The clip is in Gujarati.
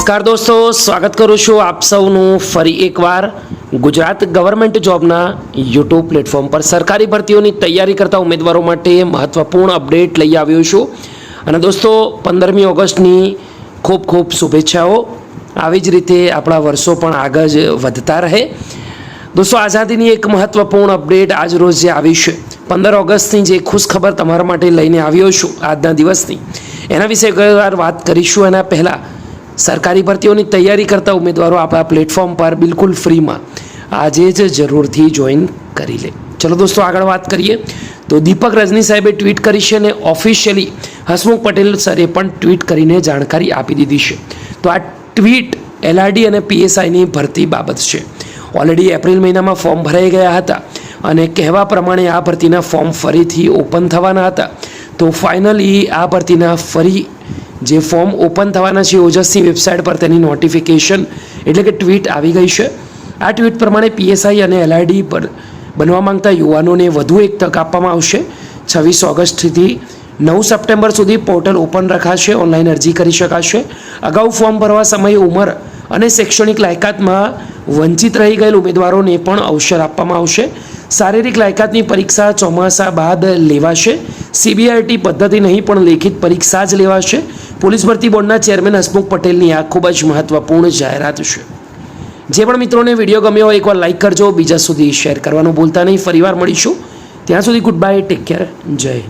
નમસ્કાર દોસ્તો, સ્વાગત કરું છું આપ સૌનું ફરી એકવાર ગુજરાત ગવર્મેન્ટ જોબના યુટ્યુબ પ્લેટફોર્મ પર સરકારી ભરતીઓની તૈયારી કરતા ઉમેદવારો માટે મહત્વપૂર્ણ અપડેટ લઈ આવ્યો છું. અને દોસ્તો 15મી ઓગસ્ટની ખૂબ ખૂબ શુભેચ્છાઓ. આવી જ રીતે આપણા વર્ષો પણ આગળ જ વધતા રહે. દોસ્તો, આઝાદીની એક મહત્વપૂર્ણ અપડેટ આજ રોજ જે આવી છે, 15 ઓગસ્ટની જે ખુશખબર તમારા માટે લઈને આવ્યો છું આજના દિવસની, એના વિશે એકવાર વાત કરીશું. એના પહેલાં સરકારી ભરતીઓની તૈયારી કરતા ઉમેદવારો આપણા પ્લેટફોર્મ પર બિલકુલ ફ્રીમાં આજે જ જરૂરથી જોઈન કરી લે. ચલો દોસ્તો, આગળ વાત કરીએ તો દીપક રજની સાહેબે ટ્વીટ કરી છે અને ઓફિશિયલી હસમુખ પટેલ સરે પણ ટ્વીટ કરીને જાણકારી આપી દીધી છે. તો આ ટ્વીટ એલઆરડી અને પીએસઆઈની ભરતી બાબત છે. ઓલરેડી એપ્રિલ મહિનામાં ફોર્મ ભરાઈ ગયા હતા અને કહેવા પ્રમાણે આ ભરતીના ફોર્મ ફરીથી ઓપન થવાના હતા. તો ફાઇનલી આ ભરતીના ફરી જે ફોર્મ ઓપન થવાના છે ઓજસની વેબસાઇટ પર તેની નોટિફિકેશન એટલે કે ટ્વીટ આવી ગઈ છે. આ ટ્વીટ પ્રમાણે પીએસઆઈ અને એલઆરડી પર બનવા માંગતા યુવાનોને વધુ એક તક આપવામાં આવશે. 26 ઓગસ્ટથી 9 સપ્ટેમ્બર સુધી પોર્ટલ ઓપન રખાશે, ઓનલાઈન અરજી કરી શકાશે. અગાઉ ફોર્મ ભરવા સમયે ઉંમર અને શૈક્ષણિક લાયકાતમાં વંચિત રહી ગયેલ ઉમેદવારોને પણ અવસર આપવામાં આવશે. શારીરિક લાયકાતની પરીક્ષા ચોમાસા બાદ લેવાશે. સીબીઆરટી પદ્ધતિ નહીં પણ લેખિત પરીક્ષા જ લેવાશે. પોલીસ ભરતી બોર્ડના ચેરમેન હસમુખ પટેલની આ ખૂબ જ મહત્વપૂર્ણ જાહેરાત છે. જે પણ મિત્રોને વિડીયો ગમ્યો હોય એકવાર લાઇક કરજો, બીજા સુધી શેર કરવાનું ભૂલતા નહીં. ફરીવાર મળીશું, ત્યાં સુધી ગુડ બાય, ટેક કેર, જય હિન્દ.